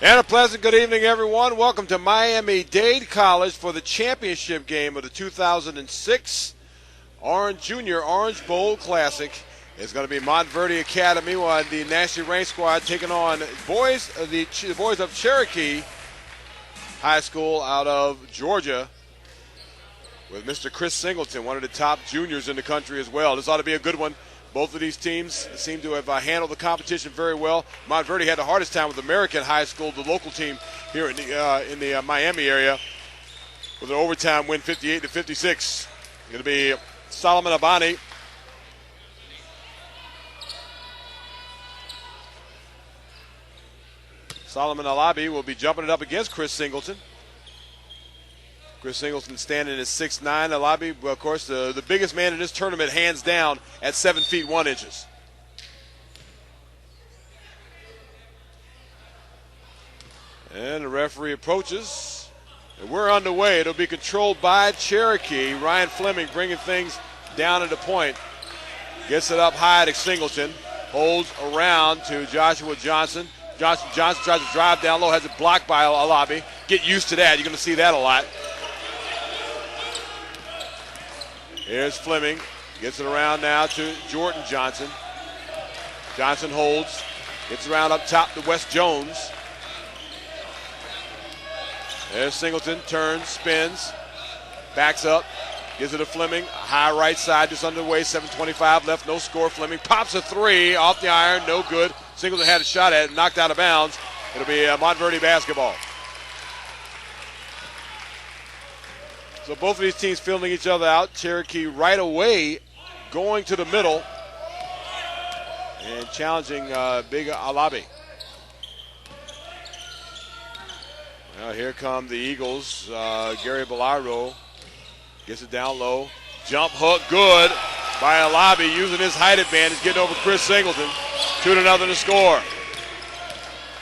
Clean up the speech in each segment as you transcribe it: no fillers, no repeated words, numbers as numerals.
And a pleasant good evening, everyone. Welcome to Miami-Dade College for the championship game of the 2006 Junior Orange Bowl Classic. It's going to be Montverde Academy, the nationally ranked squad, taking on the boys of Cherokee High School out of Georgia, with Mr. Chris Singleton, one of the top juniors in the country as well. This ought to be a good one. Both of these teams seem to have handled the competition very well. Montverde had the hardest time with American High School, the local team here in the Miami area, with an overtime win 58-56. Going to be Solomon Abani. Solomon Alabi will be jumping it up against Chris Singleton. Chris Singleton standing at 6'9". Alabi, well, of course, the biggest man in this tournament, hands down, at 7 feet 1 inches. And the referee approaches. And we're underway. It'll be controlled by Cherokee. Ryan Fleming bringing things down at the point. Gets it up high to Singleton. Holds around to Joshua Johnson. Johnson tries to drive down low, has it blocked by Alabi. Get used to that. You're going to see that a lot. Here's Fleming. Gets it around now to Jordan Johnson. Johnson holds. Gets around up top to Wes Jones. There's Singleton. Turns, spins. Backs up. Gives it to Fleming. High right side, just underway. 7:25 left. No score. Fleming pops a three off the iron. No good. Singleton had a shot at it. Knocked out of bounds. It'll be Montverde basketball. So both of these teams filling each other out. Cherokee right away going to the middle and challenging Big Alabi. Now here come the Eagles. Gary Bilardo gets it down low. Jump hook, good by Alabi, using his height advantage, getting over Chris Singleton. 2-0 to score.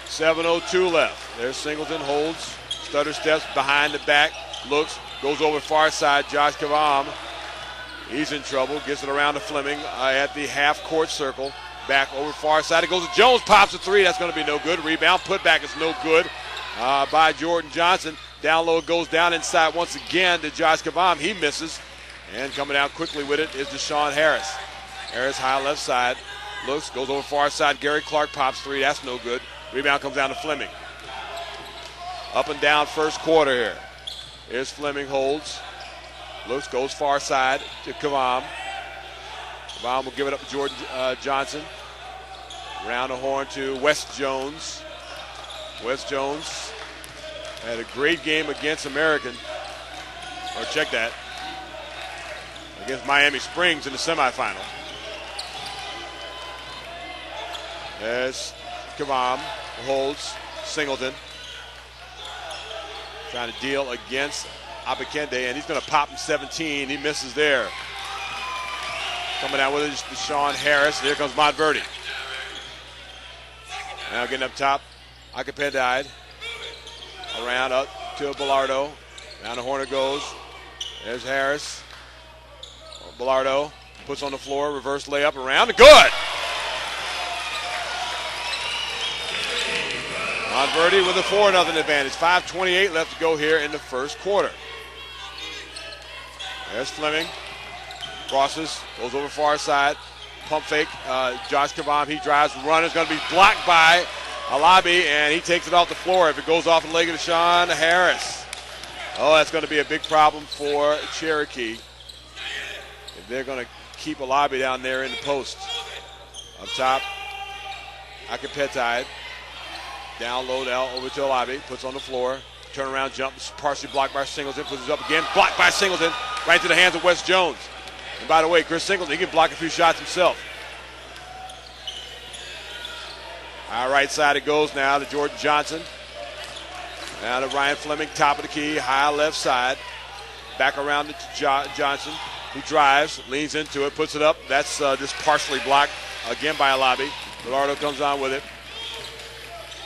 7:02 left. There's Singleton, holds, stutter steps behind the back, looks, goes over far side. Josh Kavam, he's in trouble. Gets it around to Fleming at the half-court circle. Back over far side. It goes to Jones. Pops a three. That's going to be no good. Rebound. Putback is no good by Jordan Johnson. Down low, goes down inside once again to Josh Kavam. He misses. And coming out quickly with it is Deshaun Harris. Harris high left side. Looks, goes over far side. Gary Clark pops three. That's no good. Rebound comes down to Fleming. Up and down first quarter here. Here's Fleming, holds. Looks, goes far side to Kavam. Kavam will give it up to Jordan Johnson. Round the horn to Wes Jones. Wes Jones had a great game against American. Or check that. Against Miami Springs in the semifinal. There's Kavam, holds. Singleton. Trying to deal against Abakende, and he's going to pop him 17. He misses there. Coming out with it is Deshaun Harris. Here comes Montverde. Now getting up top, Akapendide. Around up to Bilardo. Down the horn it goes. There's Harris. Bilardo puts on the floor, reverse layup around. Good! Montverde with a 4-0 advantage. 5:28 left to go here in the first quarter. There's Fleming. Crosses, goes over far side. Pump fake. Josh Kavam, he drives the run. It's going to be blocked by Alabi, and he takes it off the floor. If it goes off the leg of Deshaun Harris. Oh, that's going to be a big problem for Cherokee. If they're going to keep Alabi down there in the post. Up top, Akapetide. Down low, down over to Alabi. Puts on the floor. Turnaround jump, partially blocked by Singleton. Puts it up again. Blocked by Singleton. Right to the hands of Wes Jones. And by the way, Chris Singleton, he can block a few shots himself. High right side it goes now to Jordan Johnson. Now to Ryan Fleming, top of the key. High left side. Back around to Johnson, who drives, leans into it, puts it up. That's just partially blocked again by Alabi. Bilardo comes on with it.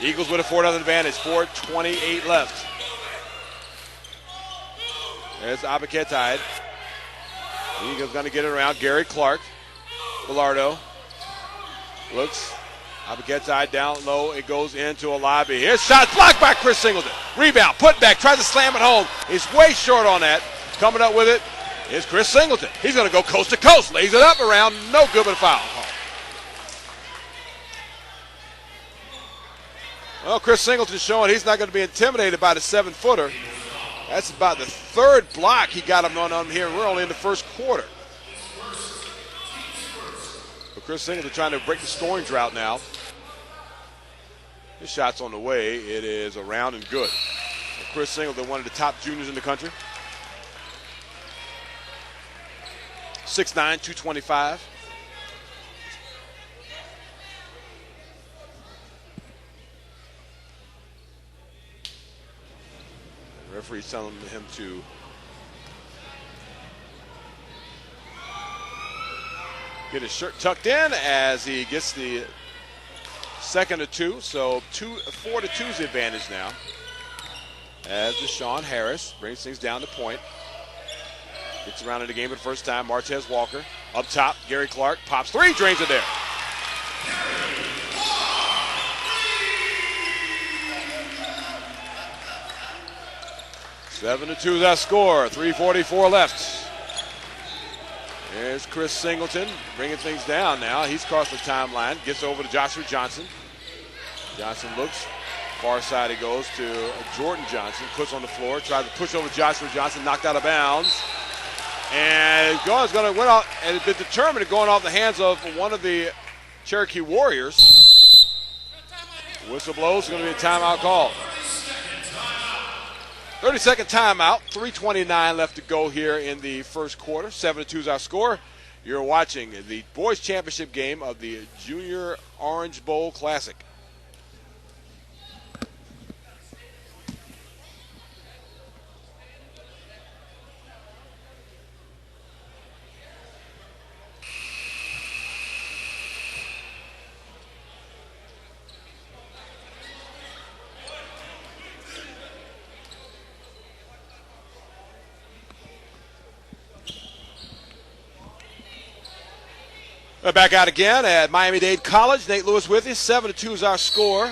Eagles with a 4-0 advantage. 4:28 left. There's Abaketide. Eagles going to get it around. Gary Clark. Bilardo looks, Abigetsai down low. It goes into a lobby. Here's shot blocked by Chris Singleton. Rebound, put back, tries to slam it home. He's way short on that. Coming up with it is Chris Singleton. He's going to go coast to coast. Lays it up around. No good but a foul. Well, Chris Singleton's showing he's not going to be intimidated by the 7-footer. That's about the third block he got him on here. We're only in the first quarter. But Chris Singleton trying to break the scoring drought now. His shot's on the way. It is around and good. So Chris Singleton, one of the top juniors in the country. 6'9", 225. The referee's telling him to get his shirt tucked in as he gets the second of two. So 4-2 is the advantage now. As Deshaun Harris brings things down to point. Gets around in the game for the first time. Martez Walker up top. Gary Clark pops three, drains it there. Seven to 2 is that score. 3:44 left. There's Chris Singleton bringing things down now. He's crossed the timeline. Gets over to Joshua Johnson. Johnson looks. Far side he goes to Jordan Johnson. Puts on the floor. Tries to push over Joshua Johnson. Knocked out of bounds. And it's going to win off, and it's been determined going off the hands of one of the Cherokee Warriors. Whistle blows. Going to be a timeout call. 30-second timeout. 3:29 left to go here in the first quarter. 7-2 is our score. You're watching the boys championship game of the Junior Orange Bowl Classic. We're back out again at Miami-Dade College. Nate Lewis with you. 7-2 is our score.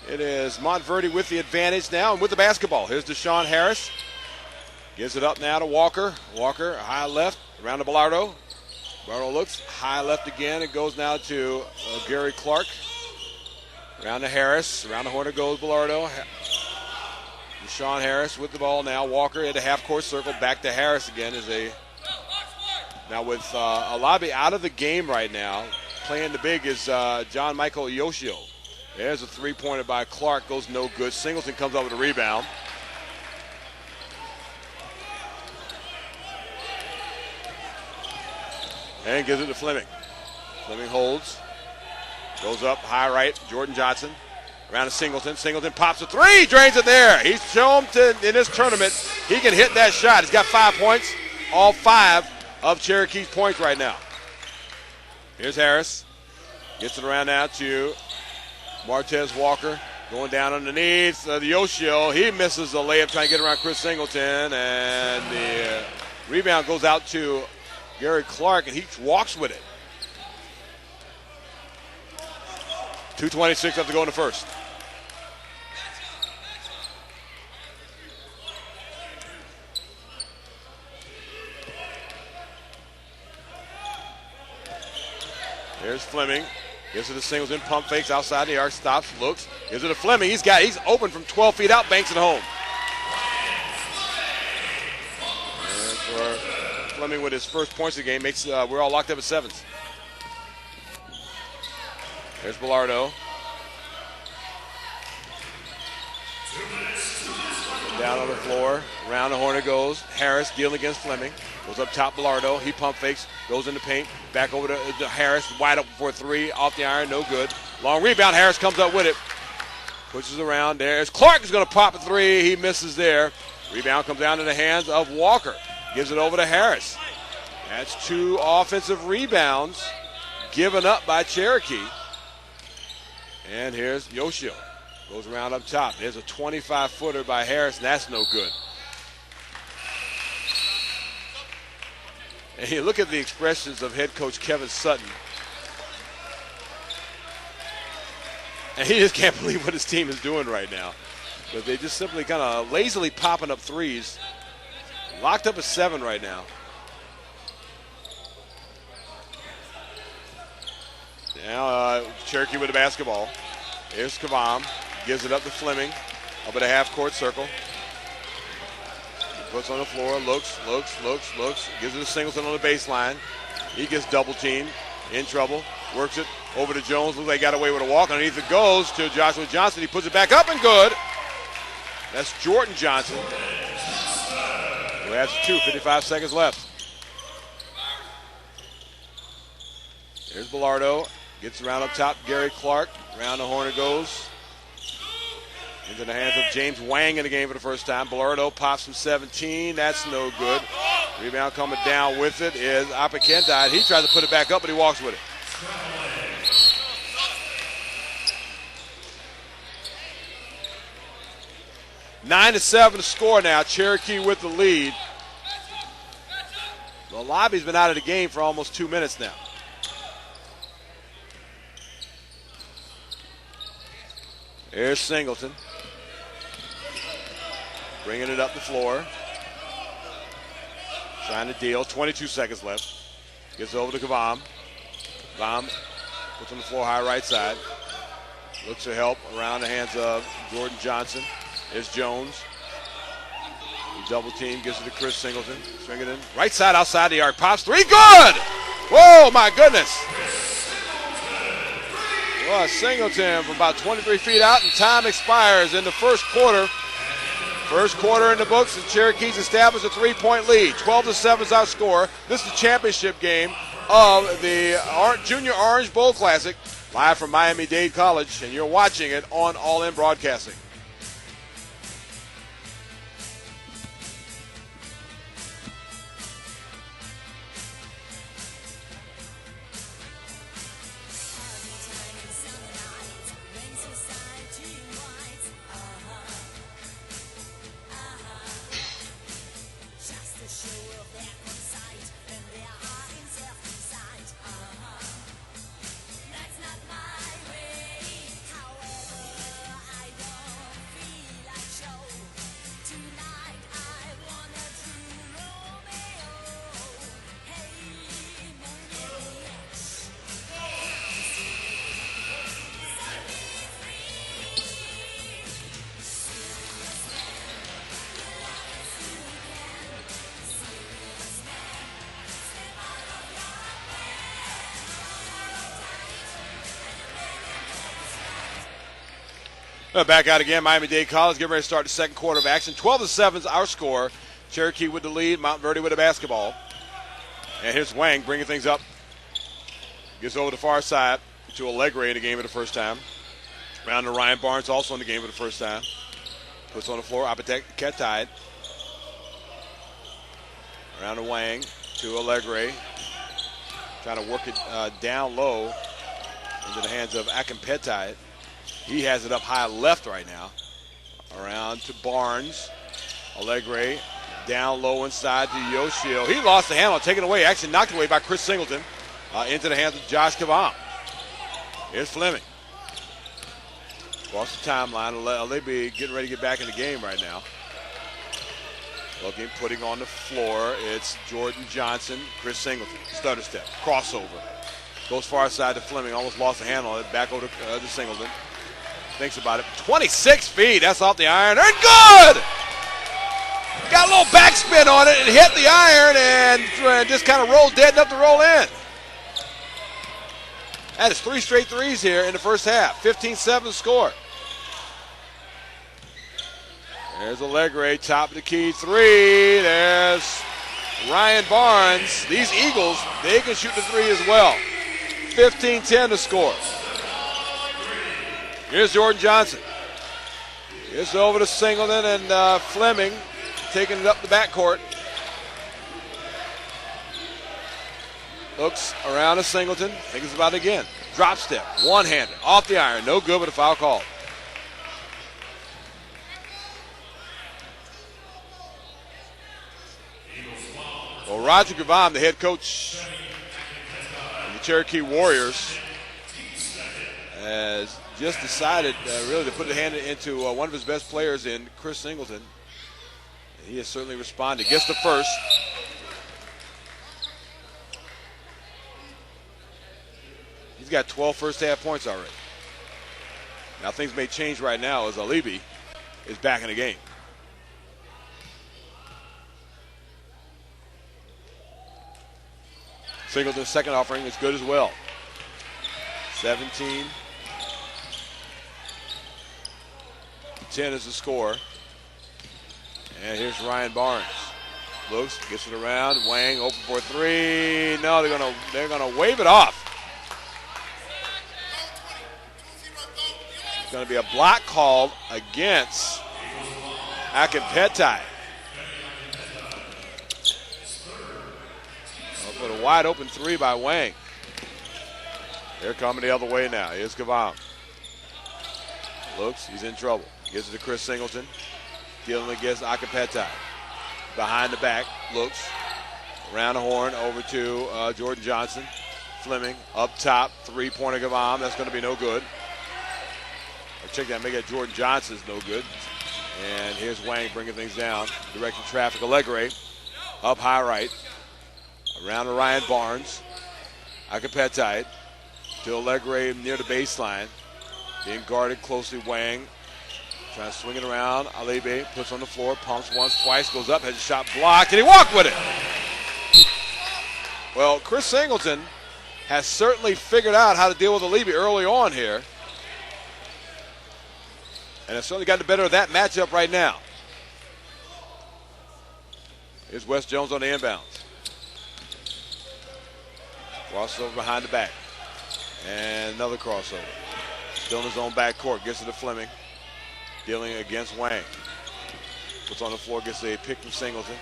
It is Montverde with the advantage now and with the basketball. Here's Deshaun Harris. Gives it up now to Walker. Walker, high left, around to Bilardo. Bilardo looks, high left again. It goes now to Gary Clark. Around to Harris. Around the horn goes Bilardo. Deshaun Harris with the ball now. Walker at the half-court circle. Back to Harris again as they... Now with Alabi out of the game right now, playing the big is John Michael Yoshio. There's a three-pointer by Clark, goes no good. Singleton comes up with a rebound. And gives it to Fleming. Fleming holds, goes up high right, Jordan Johnson. Around to Singleton. Singleton pops a three, drains it there. He's shown in this tournament he can hit that shot. He's got 5 points, all 5 of Cherokee's points right now. Here's Harris. Gets it around now to Martez Walker. Going down underneath the Yoshio. He misses the layup trying to get around Chris Singleton. And the rebound goes out to Gary Clark, and he walks with it. 2:26 left to go in the first. There's Fleming. Gives it to Singleton. Pump fakes outside the arc. Stops. Looks. Gives it to Fleming. He's open from 12 feet out. Banks it home. And for Fleming with his first points of the game, makes we're all locked up at 7s. There's Bilardo. Down on the floor. Around the horn it goes. Harris dealing against Fleming. Goes up top, Bilardo. He pump fakes. Goes in the paint. Back over to Harris. Wide open for a three. Off the iron. No good. Long rebound. Harris comes up with it. Pushes around. There's Clark is going to pop a three. He misses there. Rebound comes down to the hands of Walker. Gives it over to Harris. That's 2 offensive rebounds given up by Cherokee. And here's Yoshio. Goes around up top. There's a 25-footer by Harris, and that's no good. And you look at the expressions of head coach Kevin Sutton. And he just can't believe what his team is doing right now. But they just simply kind of lazily popping up threes. Locked up at 7 right now. Now Cherokee with the basketball. Here's Kavam. Gives it up to Fleming. Up at a half-court circle. He puts on the floor. Looks. Gives it to Singleton on the baseline. He gets double-teamed. In trouble. Works it over to Jones. Looks like he got away with a walk. Underneath it goes to Joshua Johnson. He puts it back up and good. That's Jordan Johnson. Who has 55 seconds left. There's Bilardo. Gets around up top. Gary Clark. Around the horn it goes. Into the hands of James Wang in the game for the first time. Bilardo pops from 17. That's no good. Rebound coming down with it is Apakentai. He tries to put it back up, but he walks with it. Nine to 7 to score now. Cherokee with the lead. The lobby's been out of the game for almost 2 minutes now. Here's Singleton. Bringing it up the floor. Trying to deal. 22 seconds left. Gets over to Kavam. Kavam puts on the floor high right side. Looks for help around the hands of Jordan Johnson. Here's Jones. He double team. Gives it to Chris Singleton. Swing it in. Right side outside the arc. Pops 3. Good! Whoa, my goodness. Well, Singleton from about 23 feet out, and time expires in the first quarter. First quarter in the books, and Cherokee's established a 3-point lead. 12-7 is our score. This is the championship game of the Junior Orange Bowl Classic, live from Miami-Dade College, and you're watching it on All In Broadcasting. Back out again, Miami-Dade College getting ready to start the second quarter of action. 12-7 is our score. Cherokee with the lead, Montverde with the basketball. And here's Wang bringing things up. Gets over the far side to Allegre in the game for the first time. Around to Ryan Barnes also in the game for the first time. Puts on the floor, Apakentai. Around to Wang to Allegre. Trying to work it down low into the hands of Apakentai. He has it up high left right now. Around to Barnes. Allegre down low inside to Yoshio. He lost the handle, taken away. Actually knocked away by Chris Singleton into the hands of Josh Kavam. Here's Fleming. Across the timeline. Allegre getting ready to get back in the game right now. Looking, putting on the floor. It's Jordan Johnson, Chris Singleton. Stutter step. Crossover. Goes far side to Fleming. Almost lost the handle on it. Back over to Singleton. Thinks about it. 26 feet. That's off the iron. And good! Got a little backspin on it and hit the iron and just kind of rolled dead enough to roll in. That is 3 straight threes here in the first half. 15-7 score. There's Allegre, top of the key 3. There's Ryan Barnes. These Eagles, they can shoot the 3 as well. 15-10 to score. Here's Jordan Johnson. It's over to Singleton and Fleming taking it up the backcourt. Looks around to Singleton. Thinks about it again. Drop step. One-hander. Off the iron. No good, but a foul call. Well, Roger Kavam, the head coach of the Cherokee Warriors, has just decided really to put a hand into one of his best players in Chris Singleton. He has certainly responded. Gets the first. He's got 12 first half points already. Now things may change right now as Alibi is back in the game. Singleton's second offering is good as well. 17-10 is the score. And here's Ryan Barnes. Looks, gets it around. Wang open for three. No, they're gonna wave it off. It's going to be a block called against Akapetai. Put a wide open three by Wang. They're coming the other way now. Here's Kavam. Looks, he's in trouble. Gives it to Chris Singleton. Dealing against Akapetai. Behind the back, looks. Around the horn, over to Jordan Johnson. Fleming, up top, three-pointer Kavam. That's going to be no good. Check that, make that Jordan Johnson's no good. And here's Wang bringing things down. Directing traffic, Allegre. Up high right. Around to Ryan Barnes. Akapetai to Allegre near the baseline. Being guarded closely, Wang. Trying to swing it around. Alibi puts on the floor, pumps once, twice, goes up, has a shot blocked, and he walked with it. Well, Chris Singleton has certainly figured out how to deal with Alibi early on here. And it's certainly gotten the better of that matchup right now. Here's Wes Jones on the inbounds. Crossover behind the back. And another crossover. Still in his own backcourt. Gets it to Fleming. Dealing against Wang. Puts on the floor. Gets a pick from Singleton.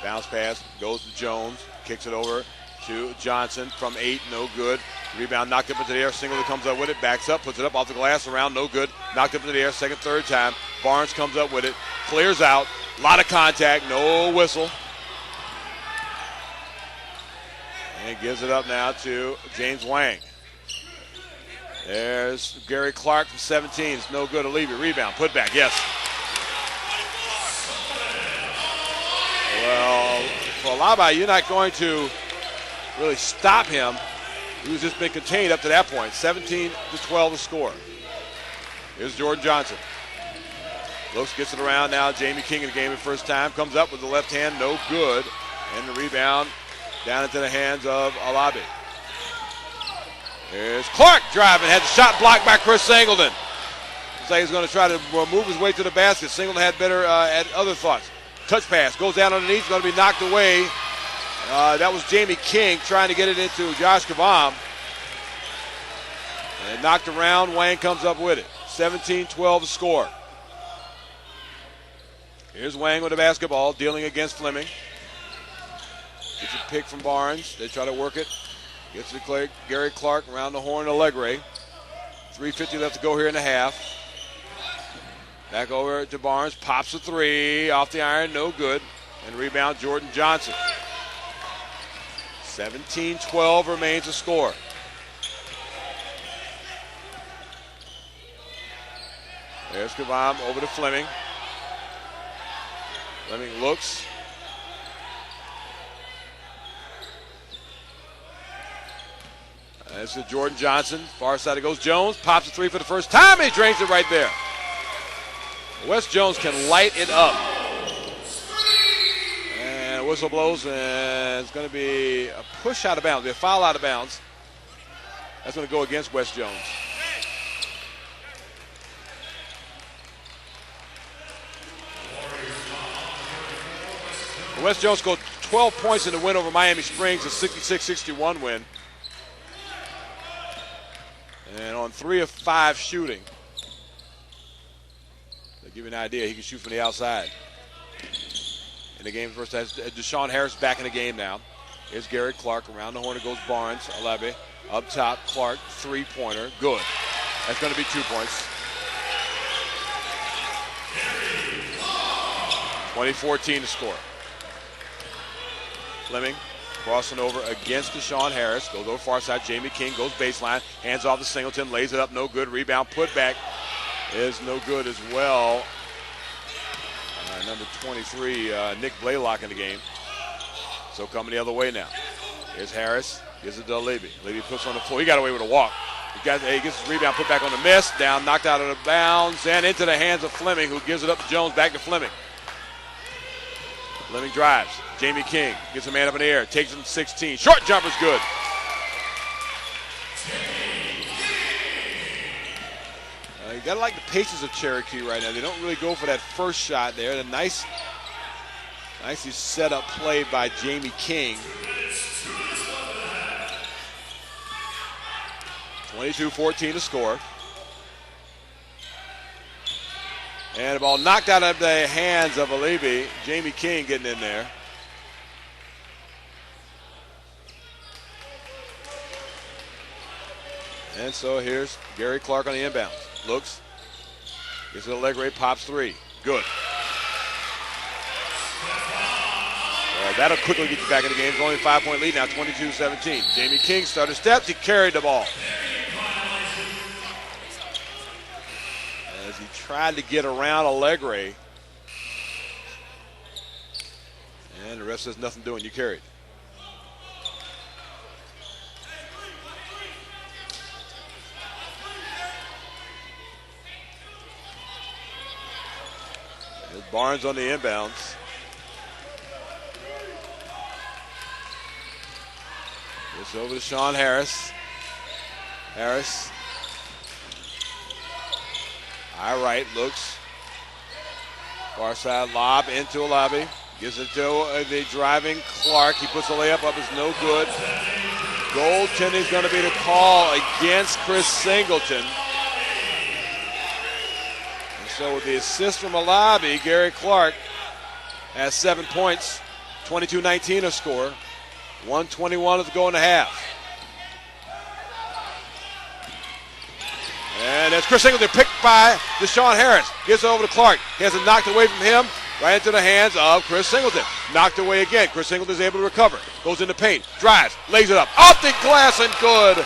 Bounce pass. Goes to Jones. Kicks it over to Johnson from 8. No good. Rebound knocked up into the air. Singleton comes up with it. Backs up. Puts it up off the glass. Around. No good. Knocked up into the air. Second, third time. Barnes comes up with it. Clears out. A lot of contact. No whistle. And gives it up now to James Wang. There's Gary Clark from 17. It's no good. Alibi. Rebound. Put back. Yes. Well, for Alabi, you're not going to really stop him. He's just been contained up to that point. 17-12 the score. Here's Jordan Johnson. Looks, gets it around now. Jamie King in the game the first time. Comes up with the left hand. No good. And the rebound down into the hands of Alabi. Here's Clark driving. Had the shot blocked by Chris Singleton. Looks like he's going to try to move his way to the basket. Singleton had better had other thoughts. Touch pass. Goes down underneath. Going to be knocked away. That was Jamie King trying to get it into Josh Kavam. And knocked around. Wang comes up with it. 17-12 the score. Here's Wang with the basketball, dealing against Fleming. Gets a pick from Barnes. They try to work it. Gets it to Gary Clark around the horn, Allegre. 3:50 left to go here in the half. Back over to Barnes. Pops a three. Off the iron. No good. And rebound Jordan Johnson. 17-12 remains the score. There's Kavam over to Fleming. Fleming looks. That's to Jordan Johnson. Far side it goes. Jones pops a three for the first time, and he drains it right there. Wes Jones can light it up. And whistle blows, and it's going to be a push out of bounds. It'll be a foul out of bounds. That's going to go against Wes Jones. Wes Jones scored 12 points in the win over Miami Springs, a 66-61 win. And on 3 of 5 shooting, to give you an idea, he can shoot from the outside. In the game first, Deshaun Harris back in the game now. Here's Gary Clark. Around the horn it goes Barnes. Alebe. Up top, Clark, three-pointer. Good. That's going to be 2 points. 20-14 to score. Fleming Crossing over against Deshaun Harris. Goes over far side. Jamie King goes baseline. Hands off to Singleton. Lays it up. No good. Rebound. Putback is no good as well. Number 23, Nick Blaylock in the game. So coming the other way now. Here's Harris. Gives it to Levy. Levy puts on the floor. He got away with a walk. He gets his rebound. Put back on the miss. Down. Knocked out of the bounds. And into the hands of Fleming, who gives it up to Jones. Back to Fleming. Fleming drives. Jamie King gets a man up in the air. Takes him 16. Short jumper's good. You got to like the paces of Cherokee right now. They don't really go for that first shot there. The nicely set up play by Jamie King. 22-14 to score. And the ball knocked out of the hands of Alibi. Jamie King getting in there. And so here's Gary Clark on the inbounds. Looks. Gets it to Allegre. Pops three. Good. Well, that'll quickly get you back in the game. It's only a 5-point lead now, 22-17. Jamie King started steps. He carried the ball. As he tried to get around Allegre. And the ref says nothing doing. You carried. There's Barnes on the inbounds. It's over to Sean Harris. Harris. High right, looks. Far side lob into a lobby. Gives it to the driving Clark. He puts the layup up. It's no good. Goaltending is going to be the call against Chris Singleton. And so with the assist from Alabi, Gary Clark has 7 points. 22-19 a score. 1:21 to go in the half. And that's Chris Singleton picked by Deshaun Harris. Gets it over to Clark. He has it knocked away from him. Right into the hands of Chris Singleton. Knocked away again. Chris Singleton is able to recover. Goes in the paint. Drives. Lays it up. Off the glass and good.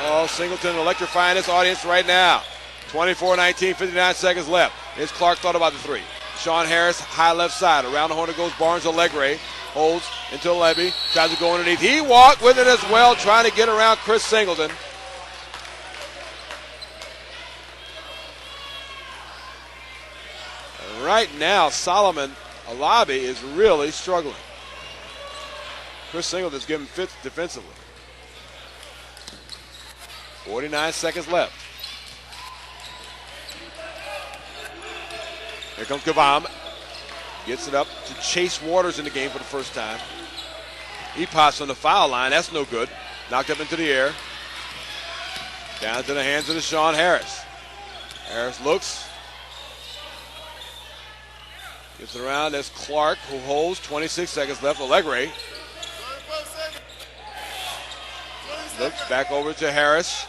Oh, Singleton electrifying this audience right now. 24-19, 59 seconds left. Here's Clark thought about the three. Sean Harris, high left side. Around the horn goes Barnes Allegre. Holds until Levy. Tries to go underneath. He walked with it as well, trying to get around Chris Singleton. Right now, Solomon Alabi is really struggling. Chris Singleton's giving fits defensively. 49 seconds left. Here comes Kavam. Gets it up to Chase Waters in the game for the first time. He pops on the foul line. That's no good. Knocked up into the air. Down to the hands of Deshaun Harris. Harris looks. Gets it around. There's Clark who holds. 26 seconds left. Allegre. Looks back over to Harris.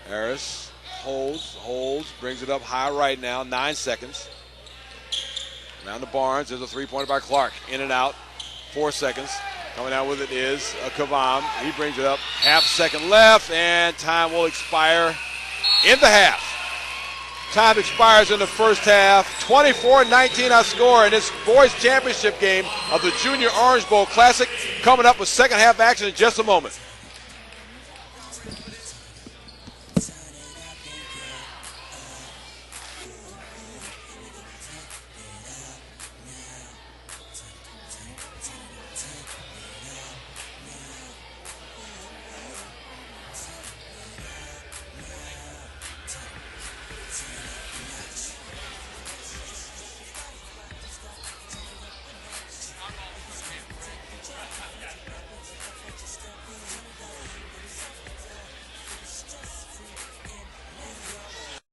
Harris holds, brings it up high right now. 9 seconds. Down to Barnes. There's a three-pointer by Clark. In and out. 4 seconds. Coming out with it is Kavam. He brings it up. Half second left, and time will expire in the half. Time expires in the first half. 24-19 our score in this boys championship game of the Junior Orange Bowl Classic. Coming up with second half action in just a moment.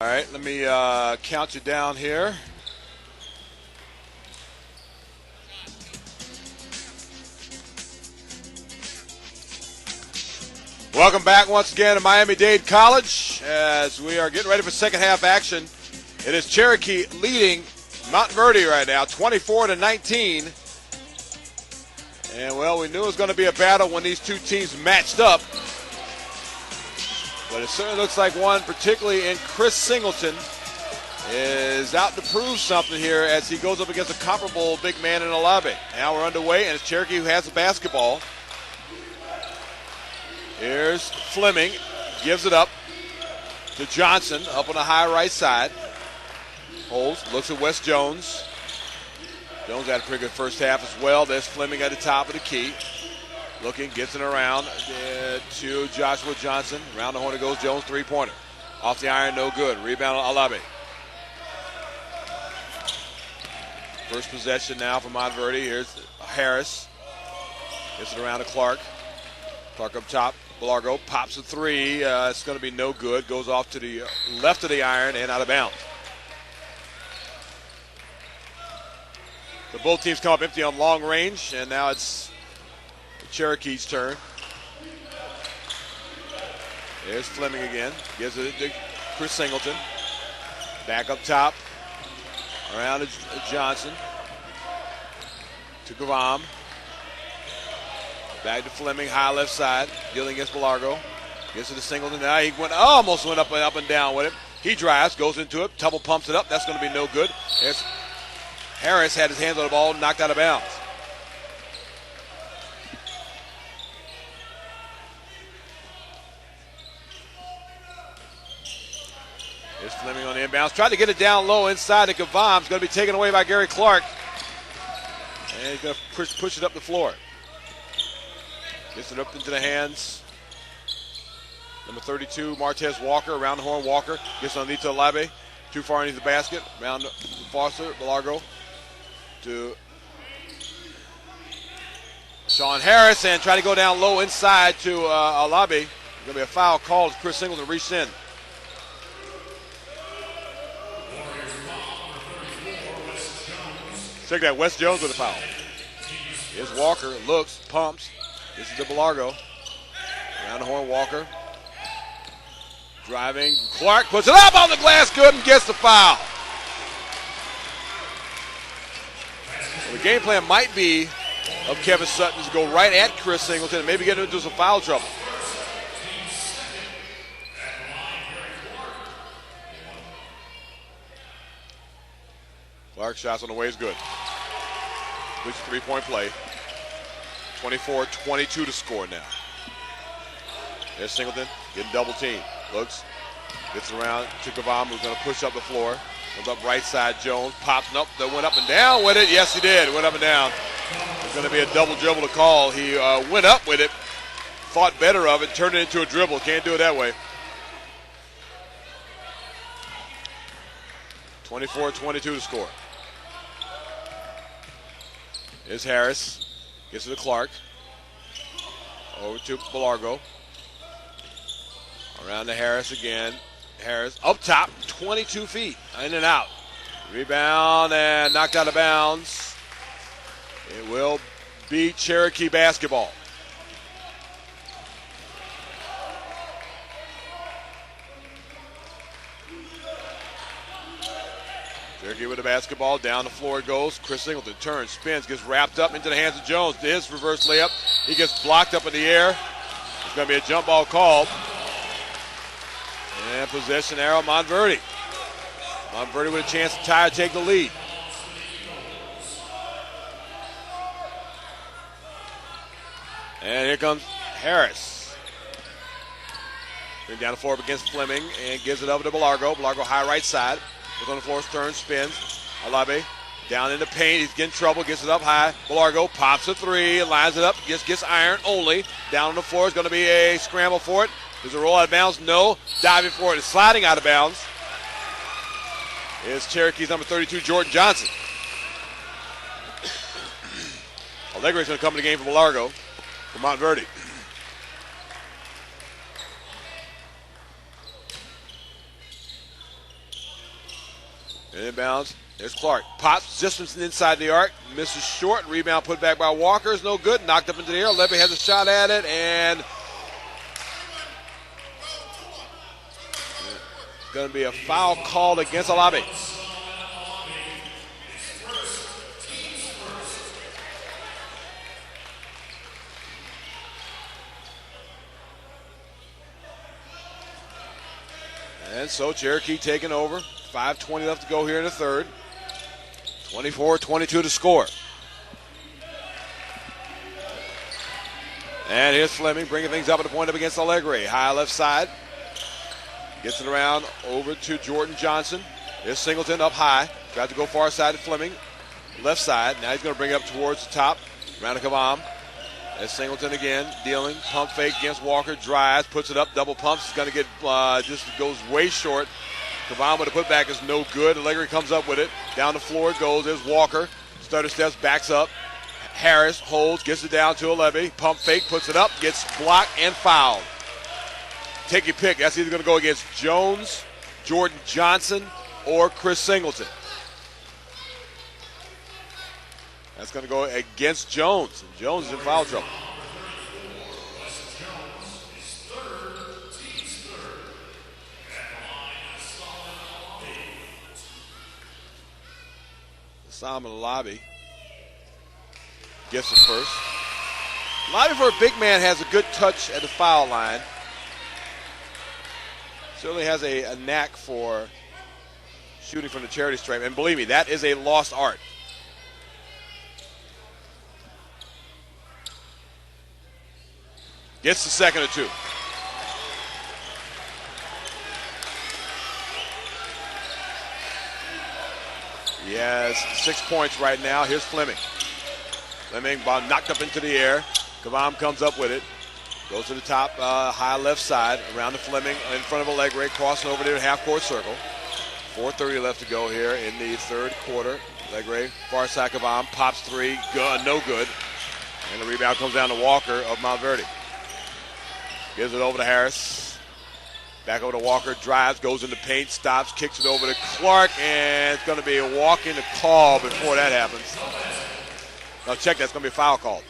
All right, let me count you down here. Welcome back once again to Miami-Dade College as we are getting ready for second half action. It is Cherokee leading Montverde right now, 24-19. And, well, we knew it was going to be a battle when these two teams matched up. But it certainly looks like one, particularly in Chris Singleton, is out to prove something here as he goes up against a comparable big man in Olave. Now we're underway, and it's Cherokee who has the basketball. Here's Fleming, gives it up to Johnson, up on the high right side. Holds, looks at Wes Jones. Jones had a pretty good first half as well. There's Fleming at the top of the key. Looking, gets it around to Joshua Johnson. Around the horn it goes, Jones, three-pointer. Off the iron, no good. Rebound, Alabe. First possession now for Montverde. Here's Harris. Gets it around to Clark. Clark up top. Belargo pops a three. It's going to be no good. Goes off to the left of the iron and out of bounds. So both teams come up empty on long range, and now it's the Cherokee's turn. There's Fleming again. Gives it to Chris Singleton. Back up top. Around to Johnson. To Gavam. Back to Fleming, high left side. Dealing against Belargo. Gets it to Singleton. Now he almost went up and down with him. He drives, goes into it. Tubble pumps it up. That's going to be no good. There's Harris had his hands on the ball, knocked out of bounds. Here's Fleming on the inbounds. Tried to get it down low inside to Gavam. It's going to be taken away by Gary Clark. And he's going to push it up the floor. Gets it up into the hands. Number 32, Martez Walker. Around the horn, Walker. Gets it underneath to Alabe. Too far underneath the basket. Around to Foster, Belargo. To Sean Harris, and try to go down low inside to Alabe. There's going to be a foul called as Chris Singleton reached in. Check that, Wes Jones with a foul. Here's Walker, looks, pumps. This is the Belargo. Around the horn, Walker. Driving, Clark puts it up on the glass, good, and gets the foul. The game plan might be of Kevin Sutton to go right at Chris Singleton and maybe get him into some foul trouble. Clark's shots on the way is good. Good three-point play. 24-22 to score now. There's Singleton getting double team. Looks, gets around to Gavam, who's going to push up the floor. Comes up right side, Jones pops up, that went up and down with it. Yes, he did, went up and down. There's going to be a double dribble to call. He went up with it, thought better of it, turned it into a dribble. Can't do it that way. 24-22 to score. Here's Harris, gets it to Clark. Over to Belargo. Around to Harris again. Harris up top, 22 feet, in and out. Rebound and knocked out of bounds. It will be Cherokee basketball. Cherokee with the basketball, down the floor it goes. Chris Singleton turns, spins, gets wrapped up into the hands of Jones. His reverse layup, he gets blocked up in the air. There's going to be a jump ball called. And possession arrow, Montverde. Montverde with a chance to tie or take the lead. And here comes Harris. Bring down the floor up against Fleming and gives it over to Belargo. Belargo high right side. Goes on the floor, turns, spins. Alabe down in the paint. He's getting trouble, gets it up high. Belargo pops a three, lines it up, gets iron only. Down on the floor is going to be a scramble for it. Does it roll out of bounds? No. Diving for it. It's sliding out of bounds. Is Cherokee's number 32, Jordan Johnson. Allegre's going to come to the game for Belargo, for Montverde. Inbounds. There's Clark. Pops just inside the arc. Misses short. Rebound put back by Walker. Is no good. Knocked up into the air. Levy has a shot at it. And going to be a foul called against Alabi. And so Cherokee taking over. 5:20 left to go here in the third. 24-22 to score. And here's Fleming bringing things up at the point up against Allegre. High left side. Gets it around over to Jordan Johnson. Here's Singleton up high. Tried to go far side to Fleming. Left side. Now he's going to bring it up towards the top. Around to Kavam. There's Singleton again. Dealing. Pump fake against Walker. Drives. Puts it up. Double pumps. It's going to get just goes way short. Kavam with a putback is no good. Allegre comes up with it. Down the floor it goes. There's Walker. Stutter steps. Backs up. Harris holds. Gets it down to Aleve. Pump fake. Puts it up. Gets blocked and fouled. Take your pick. That's either going to go against Jones, Jordan Johnson, or Chris Singleton. That's going to go against Jones. And Jones is in foul trouble. Simon Lobby gets it first. Lobby for a big man has a good touch at the foul line. Certainly has a knack for shooting from the charity stripe. And believe me, that is a lost art. Gets the second or two. He has 6 points right now. Here's Fleming. Fleming knocked up into the air. Kavam comes up with it. Goes to the top, high left side, around to Fleming in front of Allegre, crossing over to the half-court circle. 4:30 left to go here in the third quarter. Allegre, far side Kavam, pops three, good, no good. And the rebound comes down to Walker of Montverde. Gives it over to Harris. Back over to Walker, drives, goes in the paint, stops, kicks it over to Clark, and it's going to be a walk in the call before that happens. Now check, that's going to be a foul call.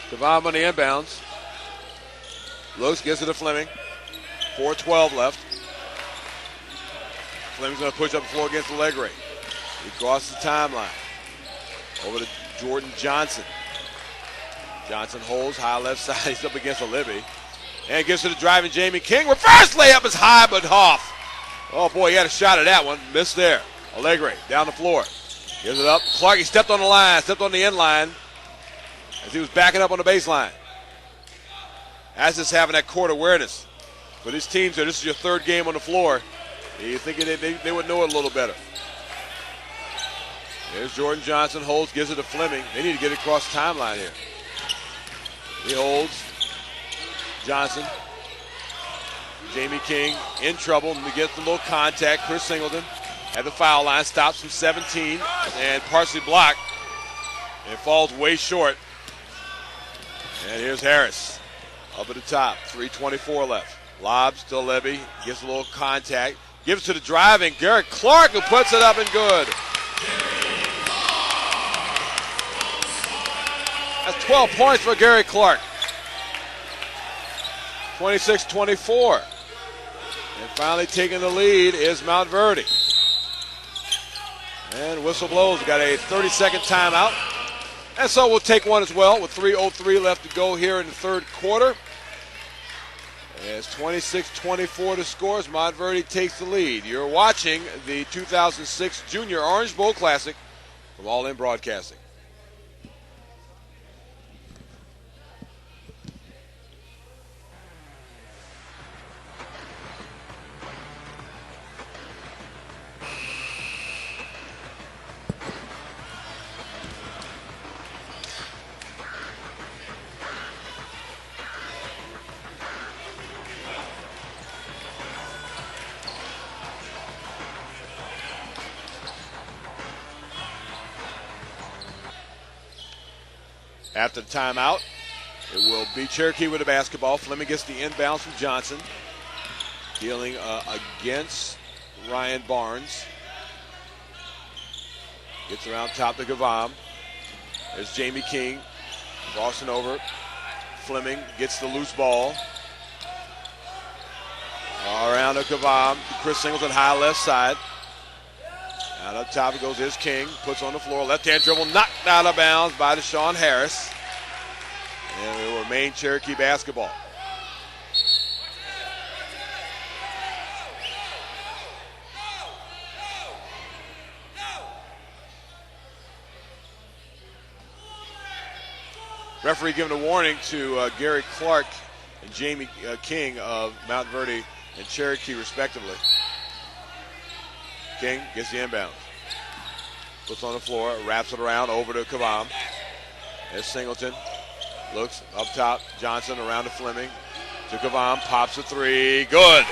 Kavam on the inbounds. Looks, gets it to Fleming. 4:12 left. Fleming's going to push up the floor against Allegre. He crosses the timeline. Over to Jordan Johnson. Johnson holds, high left side. He's up against Olivey. And gets to the driving Jamie King. Reverse layup is high but off. Oh, boy, he had a shot at that one. Missed there. Allegre down the floor. Gives it up. Clark, he stepped on the line, stepped on the end line as he was backing up on the baseline. That's just having that court awareness. For these teams, this is your third game on the floor. You think they would know it a little better. There's Jordan Johnson, holds, gives it to Fleming. They need to get it across the timeline here. He holds. Johnson. Jamie King in trouble. And he gets a little contact. Chris Singleton at the foul line. Stops from 17 and partially blocked. And falls way short. And here's Harris up at the top. 3:24 left. Lobs to Levy. Gets a little contact. Gives it to the driving Garrett Clark, who puts it up and good. That's 12 points for Gary Clark. 26-24. And finally taking the lead is Montverde. And whistle blows. We've got a 30-second timeout. And so we'll take one as well with 3:03 left to go here in the third quarter. It's 26-24 to score as Montverde takes the lead. You're watching the 2006 Junior Orange Bowl Classic from All In Broadcasting. After the timeout, it will be Cherokee with the basketball. Fleming gets the inbounds from Johnson. Dealing against Ryan Barnes. Gets around top to Gavam. There's Jamie King. Crossing over. Fleming gets the loose ball. Around to Gavam. Chris Singleton high left side. And up top it goes his King. Puts on the floor. Left-hand dribble knocked out of bounds by Deshaun Harris. And it will remain Cherokee basketball. Referee giving a warning to Gary Clark and Jamie King of Montverde and Cherokee, respectively. King gets the inbound. Puts on the floor, wraps it around over to Kavam. There's Singleton. Looks up top. Johnson around to Fleming. To Kavam. Pops a three. Good.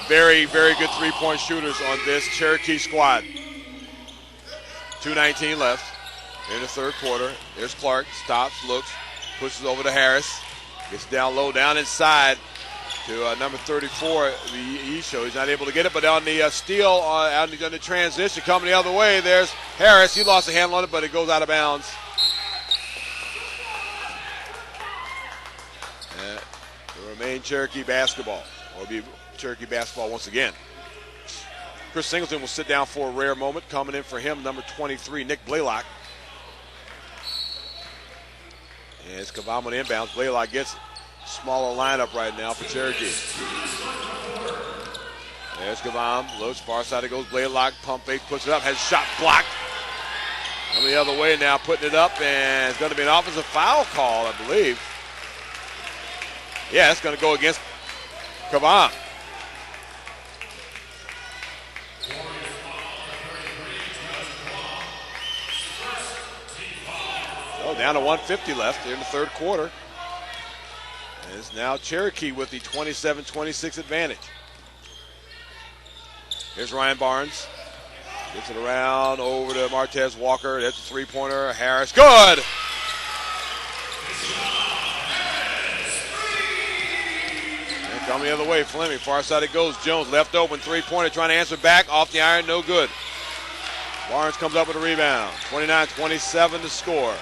Very, very good three-point shooters on this Cherokee squad. 2:19 left in the third quarter. There's Clark. Stops, looks, pushes over to Harris. Gets down low, down inside to number 34, the E-show. He's not able to get it, but on the steal, on the transition, coming the other way, there's Harris. He lost a handle on it, but it goes out of bounds. And it will remain Cherokee basketball, or be Cherokee basketball once again. Chris Singleton will sit down for a rare moment. Coming in for him, number 23, Nick Blaylock. And it's Kavam on inbounds. Blaylock gets it. Smaller lineup right now for Cherokee. There's Kavam. Looks far side. It goes Blaylock. Pump fake. Puts it up. Has a shot blocked. Coming the other way now. Putting it up. And it's going to be an offensive foul call, I believe. Yeah, it's going to go against Kavam. Oh, down to 150 left in the third quarter. And it's now Cherokee with the 27-26 advantage. Here's Ryan Barnes. Gets it around over to Martez Walker. That's a three-pointer. Harris, good! And coming the other way, Fleming. Far side it goes. Jones left open. Three-pointer trying to answer back. Off the iron, no good. Barnes comes up with a rebound. 29-27 to score.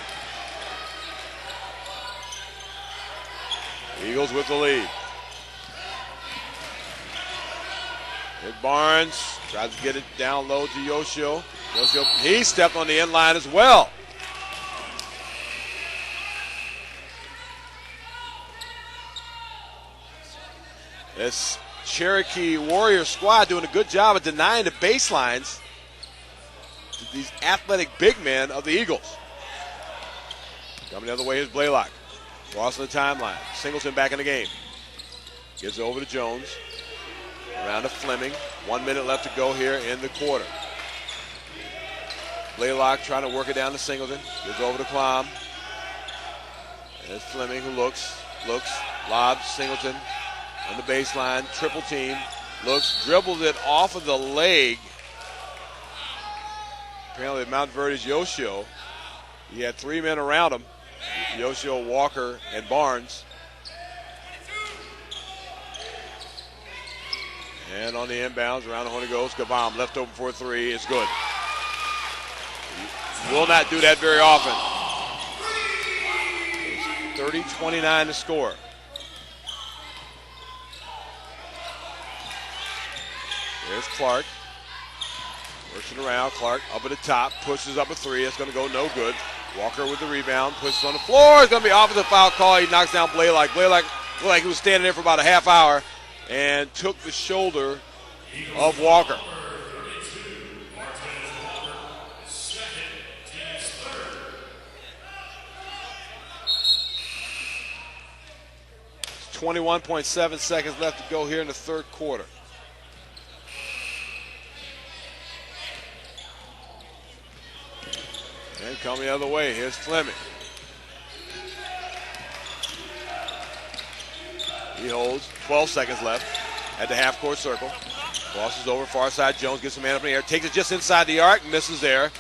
Eagles with the lead. Here's Barnes. Tries to get it down low to Yoshio. Yoshio, he stepped on the end line as well. This Cherokee Warrior squad doing a good job of denying the baselines to these athletic big men of the Eagles. Coming the other way is Blaylock. Crossing the timeline. Singleton back in the game. Gives it over to Jones. Around to Fleming. 1 minute left to go here in the quarter. Blaylock trying to work it down to Singleton. Gives over to Klom. There's Fleming who looks, lobs Singleton on the baseline. Triple team. Looks, dribbles it off of the leg. Apparently Montverde's Yoshio. He had three men around him. Yoshio, Walker, and Barnes. And on the inbounds, around the horn it goes. Kavam left open for a three. It's good. Will not do that very often. 30-29 to score. There's Clark. Works it around. Clark up at the top. Pushes up a three. It's going to go no good. Walker with the rebound, pushes on the floor. It's going to be offensive foul call. He knocks down Blaylock. Blaylock looked like he was standing there for about a half hour and took the shoulder of Walker. It's 21.7 seconds left to go here in the third quarter. And coming the other way, here's Fleming. He holds, 12 seconds left at the half-court circle. Crosses over, far side, Jones gets a man up in the air, takes it just inside the arc, misses there.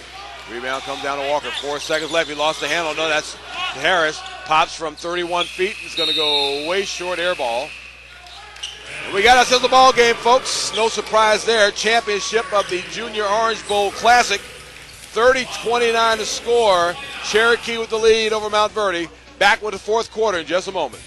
Rebound comes down to Walker, 4 seconds left, he lost the handle. No, that's Harris. Pops from 31 feet, it's going to go way short, air ball. We got ourselves a ball game, folks. No surprise there. Championship of the Junior Orange Bowl Classic. 30-29 to score. Cherokee with the lead over Montverde. Back with the fourth quarter in just a moment.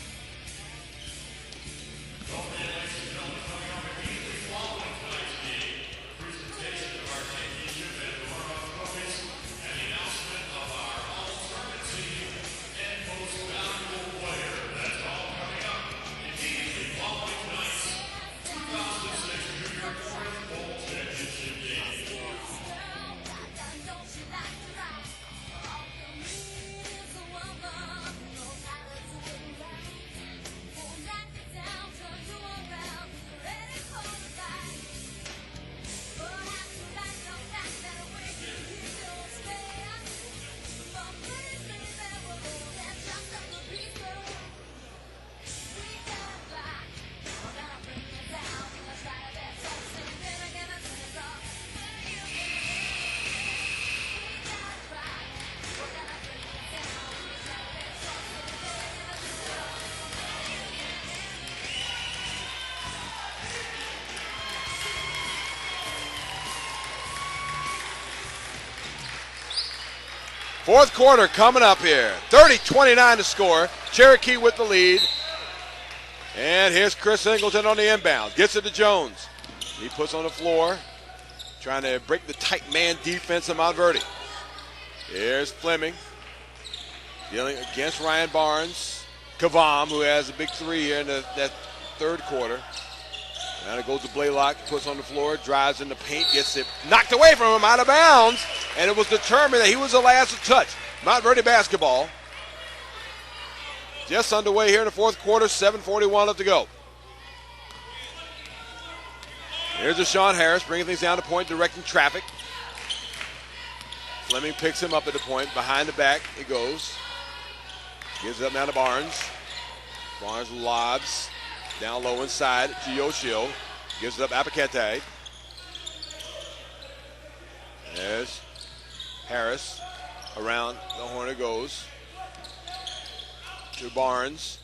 Fourth quarter coming up here. 30-29 to score. Cherokee with the lead. And here's Chris Singleton on the inbound. Gets it to Jones. He puts on the floor, trying to break the tight man defense of Montverde. Here's Fleming. Dealing against Ryan Barnes. Kavam, who has a big three here in that third quarter. Now it goes to Blaylock, puts on the floor, drives in the paint, gets it knocked away from him, out of bounds, and it was determined that he was the last to touch. Montverde basketball. Just underway here in the fourth quarter, 7:41 left to go. Here's Deshaun Harris, bringing things down to point, directing traffic. Fleming picks him up at the point, behind the back it goes. Gives it up now to Barnes. Barnes lobs. Down low inside to Yoshio. Gives it up Apakete. There's Harris. Around the horn it goes. To Barnes.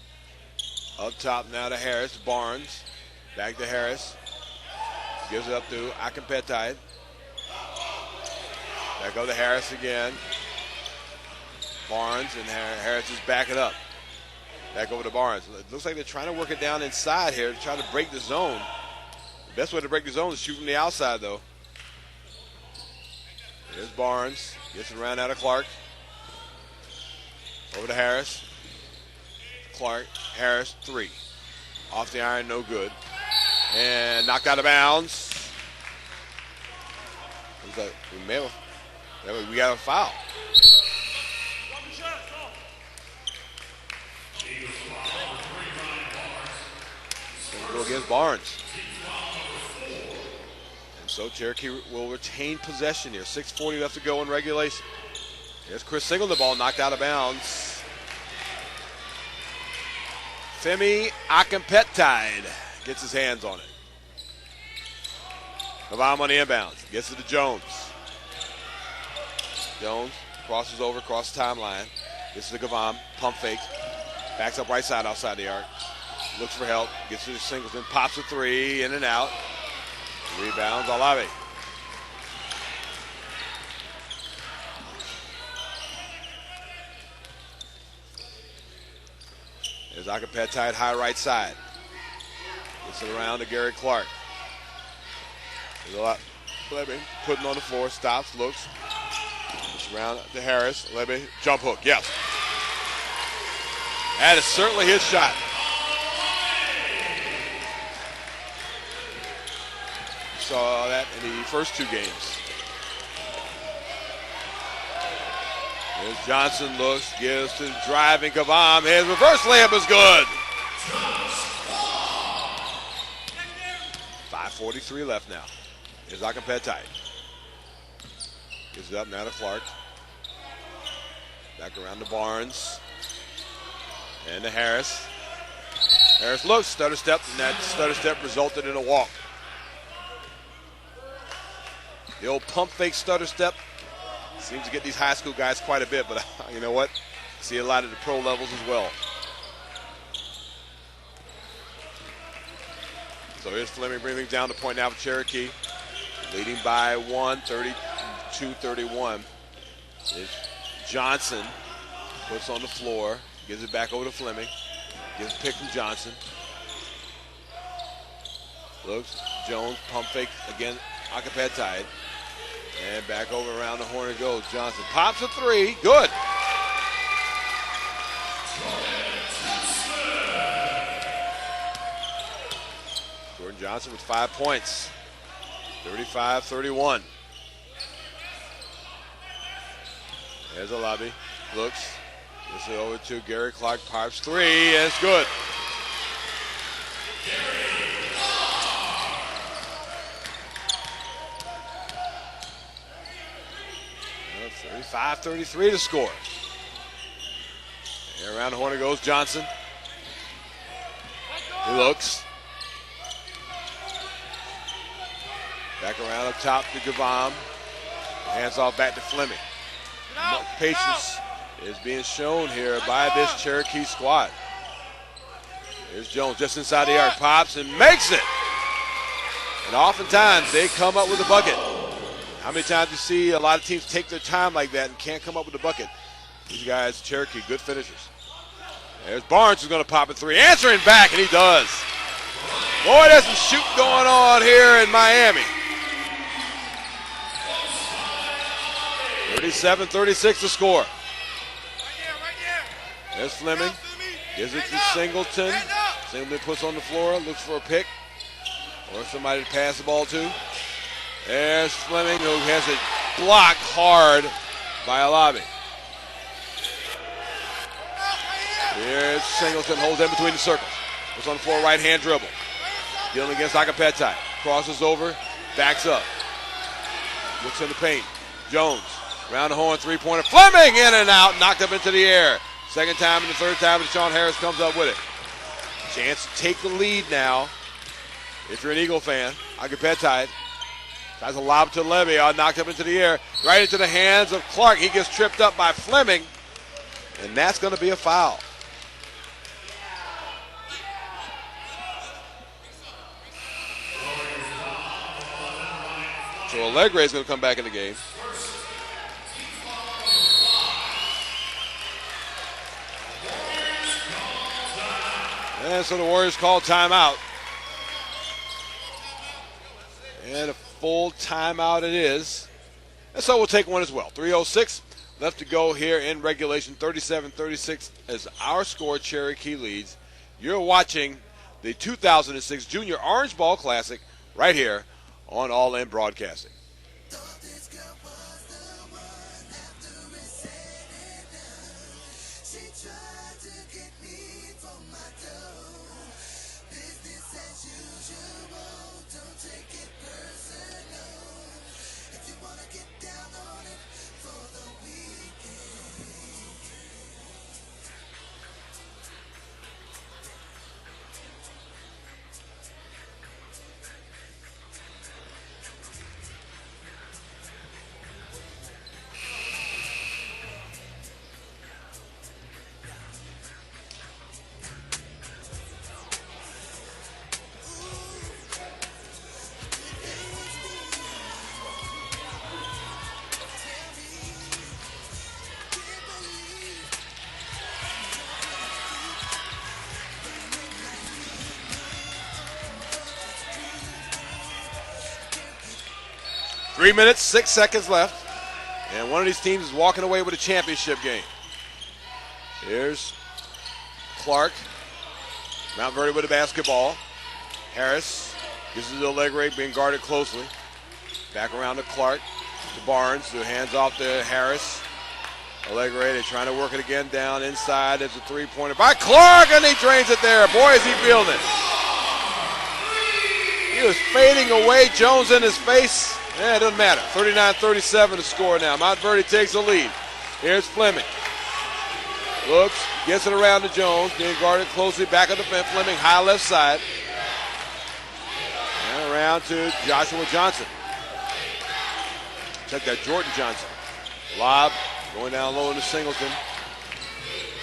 Up top now to Harris. Barnes. Back to Harris. Gives it up to Akampetide. Back over to Harris again. Barnes, and Harris is backing up. Back over to Barnes. It looks like they're trying to work it down inside here to try to break the zone. The best way to break the zone is shoot from the outside, though. There's Barnes. Gets it around out of Clark. Over to Harris. Clark. Harris, three. Off the iron, no good. And knocked out of bounds. Looks like we got a foul. Go against Barnes. And so Cherokee will retain possession here. 6:40 left to go in regulation. Here's Chris Singleton, the ball knocked out of bounds. Femi Akampetide gets his hands on it. Kavam on the inbounds. Gets it to Jones. Jones crosses over, across the timeline. Gets it to Kavam. Pump fake. Backs up right side outside the arc. Looks for help. Gets it to Singleton. Pops a three. In and out. Rebounds. Alave. There's Akampetide high right side. Gets it around to Gary Clark. There's a lot. Lebe putting on the floor. Stops. Looks. It's around to Harris. Lebe. Jump hook. Yes. That is certainly his shot. Saw that in the first two games. There's Johnson, looks, gives to driving Kavam. His reverse layup is good. 5:43 left now. Here's Akampetide. Gives it up now to Clark. Back around to Barnes. And to Harris. Harris looks, stutter step, and that stutter step resulted in a walk. The old pump fake stutter step seems to get these high school guys quite a bit, but you know what? See a lot at the pro levels as well. So here's Fleming bringing things down to point now for Cherokee. Leading by 1, 32-31. Johnson puts on the floor, gives it back over to Fleming. Gives a pick from Johnson. Looks, Jones, pump fake again, Acapet tied. And back over around the horn it goes. Johnson pops a three, good. Jordan Johnson with 5 points. 35-31. There's a lobby. Looks. This is over to Gary Clark. Pops three, and it's good. 35-33 to score. And around the horn it goes Johnson. He looks. Back around up top to Gavam. Hands off back to Fleming. Patience is being shown here by this Cherokee squad. Here's Jones just inside the arc. Pops and makes it. And oftentimes they come up with a bucket. How many times do you see a lot of teams take their time like that and can't come up with a bucket? These guys, Cherokee, good finishers. There's Barnes who's going to pop a three. Answering back, and he does. Boy, there's some shoot going on here in Miami. 37-36 to score. There's Fleming. Gives it to Singleton. Singleton puts on the floor, looks for a pick or somebody to pass the ball to. There's Fleming, who has it blocked hard by Alabi. Here's Singleton, holds in between the circles. Puts on the floor, right-hand dribble. Dealing against Acapet. Crosses over, backs up. Looks in the paint. Jones, round the horn, three-pointer. Fleming in and out, knocked up into the air. Second time and the third time, and Sean Harris comes up with it. Chance to take the lead now. If you're an Eagle fan, Acapet tries to lob to Levy, knocked up into the air, right into the hands of Clark. He gets tripped up by Fleming, and that's going to be a foul. So Allegre is going to come back in the game. And so the Warriors call timeout. And a full timeout it is. And so we'll take one as well. 3:06 left to go here in regulation. 37-36 is our score. Cherokee leads. You're watching the 2006 Junior Orange Ball Classic right here on All In Broadcasting. Three minutes, 6 seconds left, and one of these teams is walking away with a championship game. Here's Clark, Montverde with the basketball. Harris gives it to Allegre, being guarded closely. Back around to Clark, to Barnes, who hands off to Harris. Allegre, they're trying to work it again down inside. There's a three-pointer by Clark, and he drains it there. Boy, is he feeling it. He was fading away, Jones in his face. Yeah, it doesn't matter. 39-37 to score now. Montverde takes the lead. Here's Fleming. Looks, gets it around to Jones. Being guarded closely back of the fence. Fleming, high left side. And around to Joshua Johnson. Check that, Jordan Johnson. Lob, going down low into Singleton.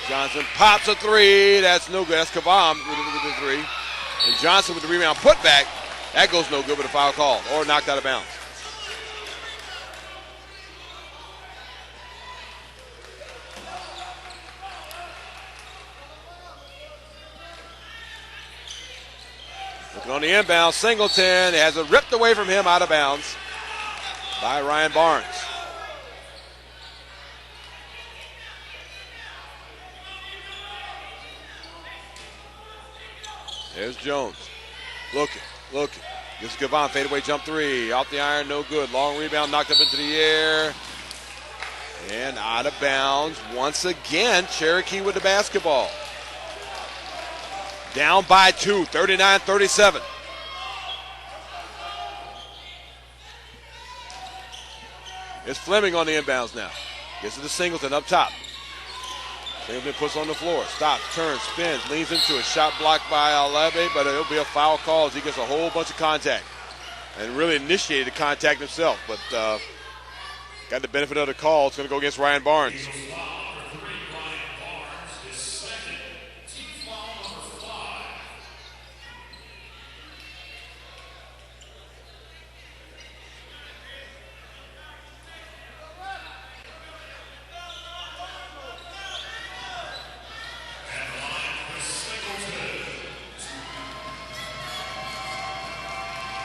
Johnson pops a three. That's no good. That's Kavam with the three. And Johnson with the rebound put back. That goes no good with a foul call or knocked out of bounds. Looking on the inbound, Singleton has it ripped away from him out of bounds by Ryan Barnes. There's Jones. Looking. This is Gavon, fadeaway jump three. Off the iron, no good. Long rebound, knocked up into the air. And out of bounds. Once again, Cherokee with the basketball. Down by 2, 39-37. It's Fleming on the inbounds now. Gets it to Singleton up top. Singleton puts on the floor. Stops, turns, spins, leans into a shot blocked by Alebe, but it'll be a foul call as he gets a whole bunch of contact. And really initiated the contact himself, but got the benefit of the call. It's going to go against Ryan Barnes.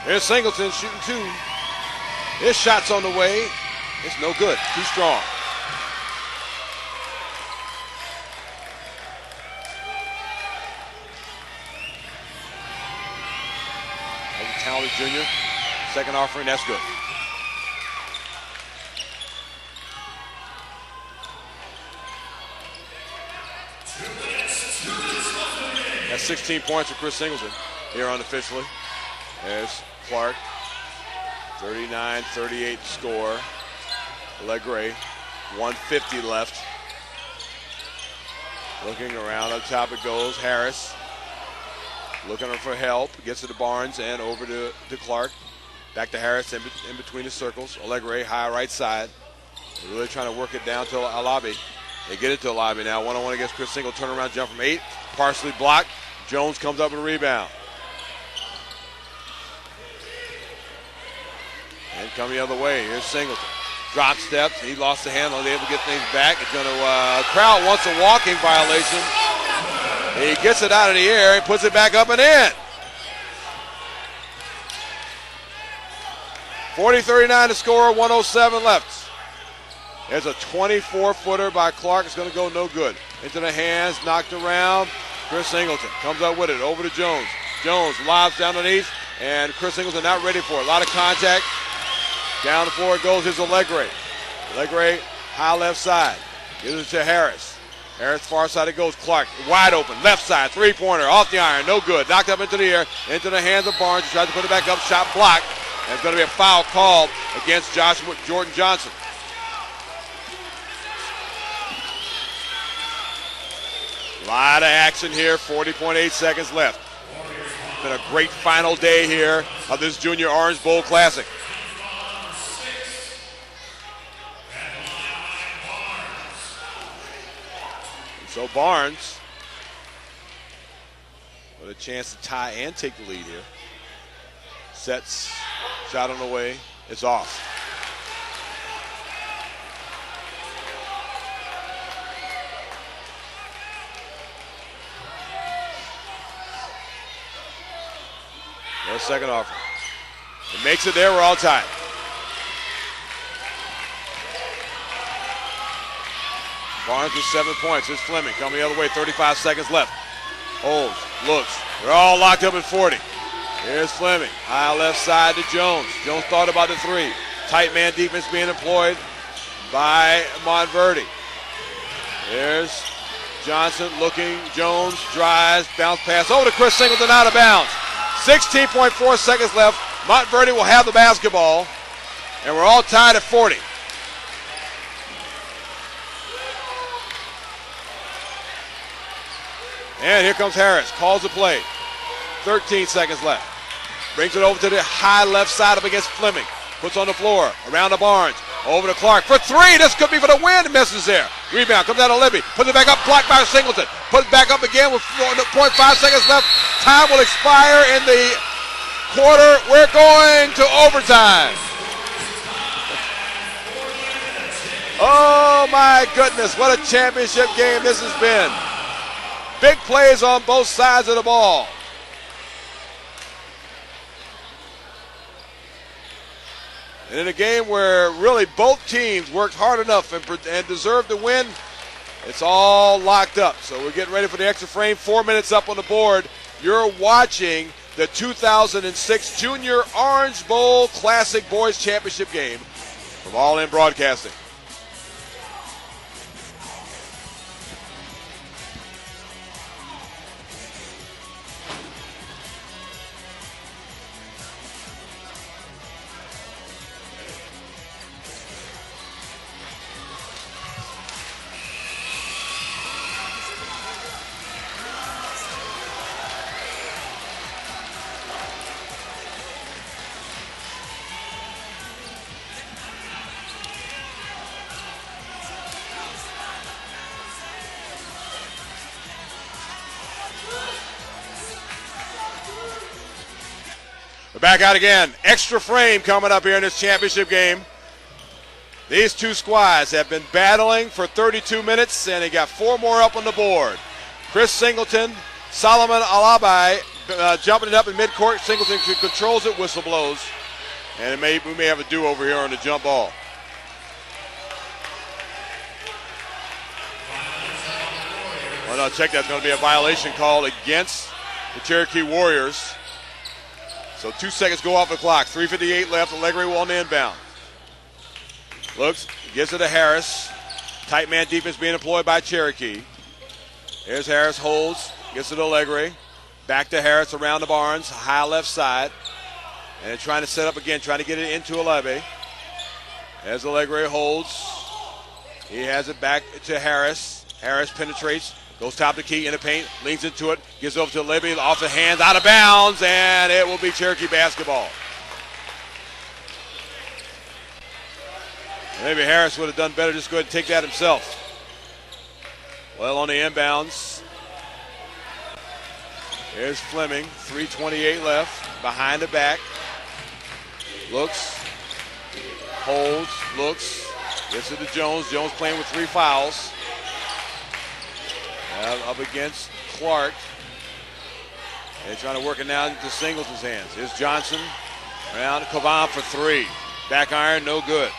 Here's Singleton shooting two. His shot's on the way. It's no good. Too strong. That's a talented junior. Second offering, that's good. That's 16 points for Chris Singleton here unofficially. There's Clark, 39-38 score. Allegre, 150 left. Looking around, up top it goes. Harris, looking for help. Gets it to Barnes and over to Clark. Back to Harris in between the circles. Allegre, high right side. They're really trying to work it down to Alabi. They get it to Alabi now. One-on-one against Chris Single. Turnaround jump from 8. Partially blocked. Jones comes up with a rebound. And coming the other way, here's Singleton. Drop steps, he lost the handle, able to get things back. It's going to, Crowd wants a walking violation. He gets it out of the air and puts it back up and in. 40-39 to score, 107 left. There's a 24-footer by Clark. It's going to go no good. Into the hands, knocked around. Chris Singleton comes up with it, over to Jones. Jones lobs down underneath, and Chris Singleton not ready for it. A lot of contact. Down the floor it goes. Here's Allegre. Allegre, high left side. Gives it to Harris. Harris, far side it goes. Clark, wide open. Left side, three-pointer, off the iron. No good. Knocked up into the air. Into the hands of Barnes. He tries to put it back up. Shot blocked. And it's going to be a foul called against Jordan Johnson. A lot of action here. 40.8 seconds left. It's been a great final day here of this Junior Orange Bowl Classic. So Barnes with a chance to tie and take the lead here. Sets, shot on the way, it's off. There's second offer. It makes it there, we're all tied. Barnes with 7 points. Here's Fleming coming the other way. 35 seconds left. Holds, looks. They're all locked up at 40. Here's Fleming. High left side to Jones. Jones thought about the three. Tight man defense being employed by Montverde. There's Johnson looking. Jones drives. Bounce pass over to Chris Singleton, out of bounds. 16.4 seconds left. Montverde will have the basketball. And we're all tied at 40. And here comes Harris, calls the play. 13 seconds left. Brings it over to the high left side up against Fleming. Puts on the floor, around to Barnes. Over to Clark for three. This could be for the win. Misses there. Rebound, comes out of Libby. Puts it back up, blocked by Singleton. Puts it back up again with 0.5 seconds left. Time will expire in the quarter. We're going to overtime. Oh my goodness, what a championship game this has been. Big plays on both sides of the ball. And in a game where really both teams worked hard enough and deserved to win, it's all locked up. So we're getting ready for the extra frame. 4 minutes up on the board. You're watching the 2006 Junior Orange Bowl Classic Boys Championship game from All In Broadcasting. We're back out again. Extra frame coming up here in this championship game. These two squads have been battling for 32 minutes, and they got 4 more up on the board. Chris Singleton, Solomon Alabai jumping it up in midcourt. Singleton controls it, whistle blows. And we may have a do-over here on the jump ball. Well, no, check, that's going to be a violation called against the Cherokee Warriors. So 2 seconds go off the clock. 3:58 left. Allegre on the inbound. Looks, gives it to Harris. Tight man defense being employed by Cherokee. Here's Harris, holds, gets it to Allegre. Back to Harris around the Barnes, high left side. And they're trying to set up again, trying to get it into Allegre. As Allegre holds, he has it back to Harris. Harris penetrates. Goes top to key in the paint, leans into it, gives it over to Libby, off the hands, out of bounds, and it will be Cherokee basketball. Maybe Harris would have done better, just go ahead and take that himself. Well, on the inbounds, here's Fleming, 3:28 left, behind the back. Looks, holds, looks, gets it to Jones. Jones playing with 3 fouls. Up against Clark. They're trying to work it now into Singleton's hands. Here's Johnson. Around Kavam for 3. Back iron, no good.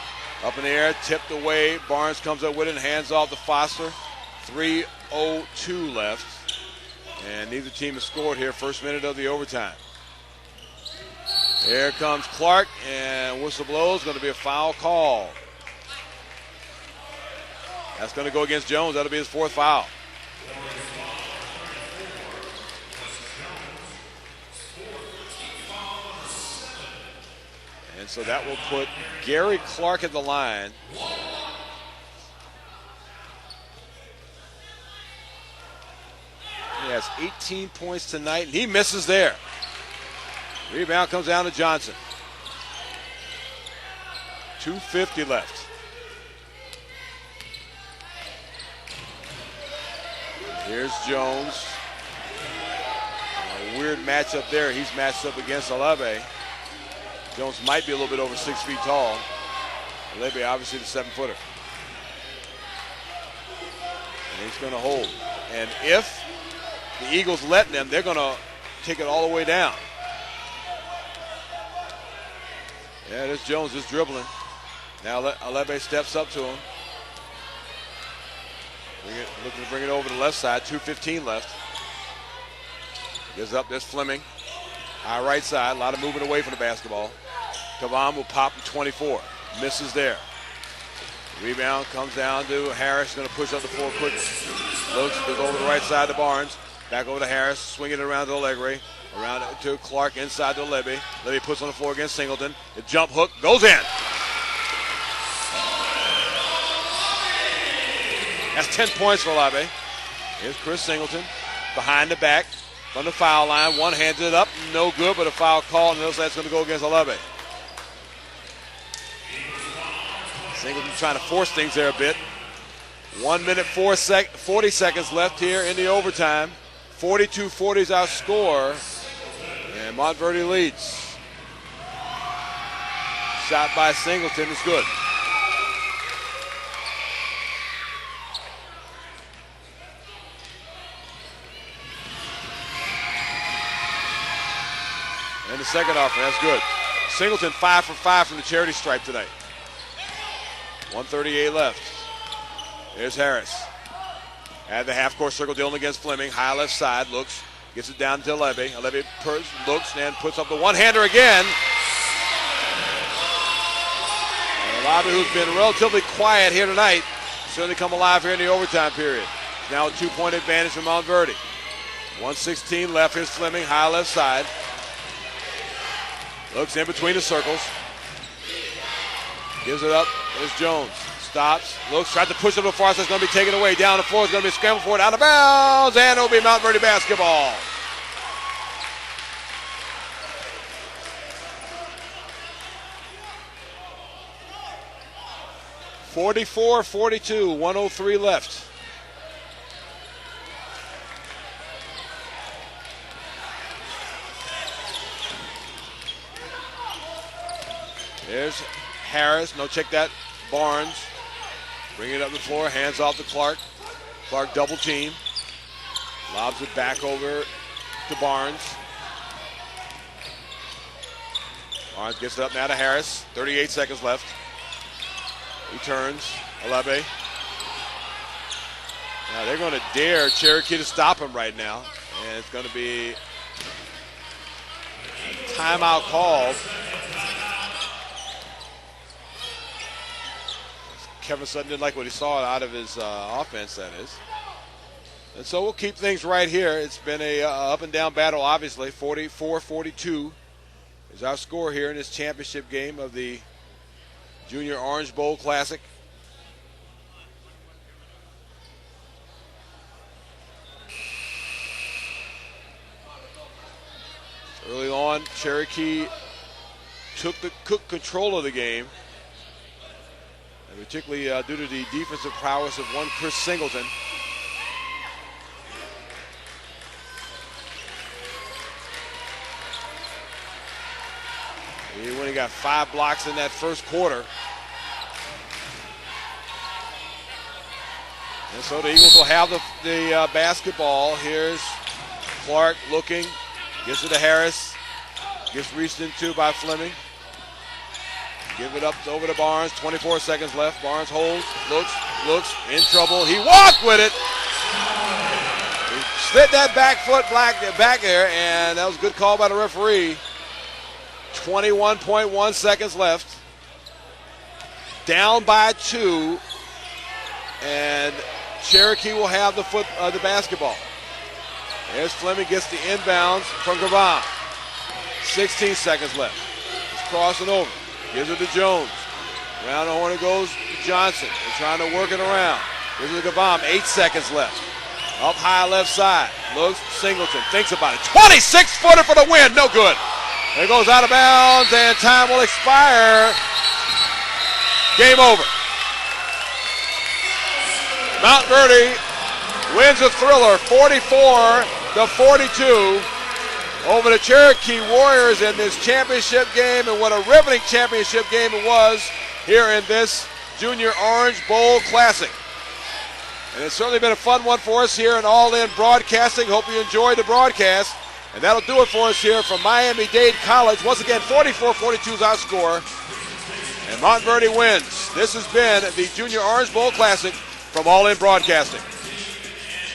Up in the air, tipped away. Barnes comes up with it and hands off to Foster. 3:02 left. And neither team has scored here. First minute of the overtime. Here comes Clark, and whistle blows. Going to be a foul call. That's going to go against Jones. That'll be his 4th foul. And so that will put Gary Clark at the line. He has 18 points tonight, and he misses there. Rebound comes down to Johnson. 2:50 left. Here's Jones. A weird matchup there. He's matched up against Alebe. Jones might be a little bit over 6 feet tall. Alebe obviously the 7-footer. And he's going to hold. And if the Eagles let them, they're going to take it all the way down. Yeah, there's Jones just dribbling. Now Alebe steps up to him. Looking to bring it over to the left side. 2:15 left. Gives up. There's Fleming. High right side. A lot of movement away from the basketball. Kavam will pop from 24. Misses there. Rebound comes down to Harris. Going to push up the floor quickly. Looks, goes over the right side to Barnes. Back over to Harris. Swinging it around to Allegre. Around to Clark inside to Libby. Libby puts on the floor against Singleton. The jump hook goes in. That's 10 points for Alebe. Here's Chris Singleton behind the back from the foul line. One hands it up, no good, but a foul call, and that's going to go against Alebe. Singleton trying to force things there a bit. 1 minute 40 seconds left here in the overtime. 42-40 is our score, and Montverde leads. Shot by Singleton is good. And the second offer, that's good. Singleton 5 for 5 from the Cherokee stripe tonight. 1:38 left. There's Harris. At the half-court circle, dealing against Fleming. High left side, looks, gets it down to Alebe. Alebe looks and puts up the one-hander again. And Alebe, who's been relatively quiet here tonight, certainly come alive here in the overtime period. Now a 2-point advantage for Montverde. 1:16 left. Here's Fleming, high left side. Looks in between the circles. Gives it up. There's Jones. Stops. Looks. Tried to push it to the far side. It's going to be taken away. Down the floor. It's going to be a scramble for it. Out of bounds. And it'll be Montverde basketball. (44-42). 1:03 left. There's Harris. No, check that. Barnes. Bring it up the floor. Hands off to Clark. Clark double team. Lobs it back over to Barnes. Barnes gets it up now to Harris. 38 seconds left. He turns. Alebe. Now they're going to dare Cherokee to stop him right now. And it's going to be a timeout called. Kevin Sutton didn't like what he saw out of his offense, that is. And so we'll keep things right here. It's been a up and down battle, obviously. 44-42 is our score here in this championship game of the Junior Orange Bowl Classic. Early on, Cherokee took control of the game. And particularly due to the defensive prowess of one Chris Singleton. He only got 5 blocks in that first quarter. And so the Eagles will have the basketball. Here's Clark looking, gets it to Harris, gets reached into by Fleming. Give it up over to Barnes. 24 seconds left. Barnes holds, looks, in trouble. He walked with it. He slid that back foot back there, and that was a good call by the referee. 21.1 seconds left. Down by 2, and Cherokee will have the basketball. There's Fleming, gets the inbounds from Gavam. 16 seconds left. He's crossing over. Gives it to Jones. Around the horn it goes to Johnson. They're trying to work it around. Gives it to Gavam. 8 seconds left. Up high left side. Looks, Singleton thinks about it. 26-footer for the win. No good. It goes out of bounds, and time will expire. Game over. Montverde wins a thriller, 44-42. Over the Cherokee Warriors in this championship game, and what a riveting championship game it was here in this Junior Orange Bowl Classic. And it's certainly been a fun one for us here in All In Broadcasting. Hope you enjoyed the broadcast. And that'll do it for us here from Miami-Dade College. Once again, 44-42 is our score. And Montverde wins. This has been the Junior Orange Bowl Classic from All In Broadcasting.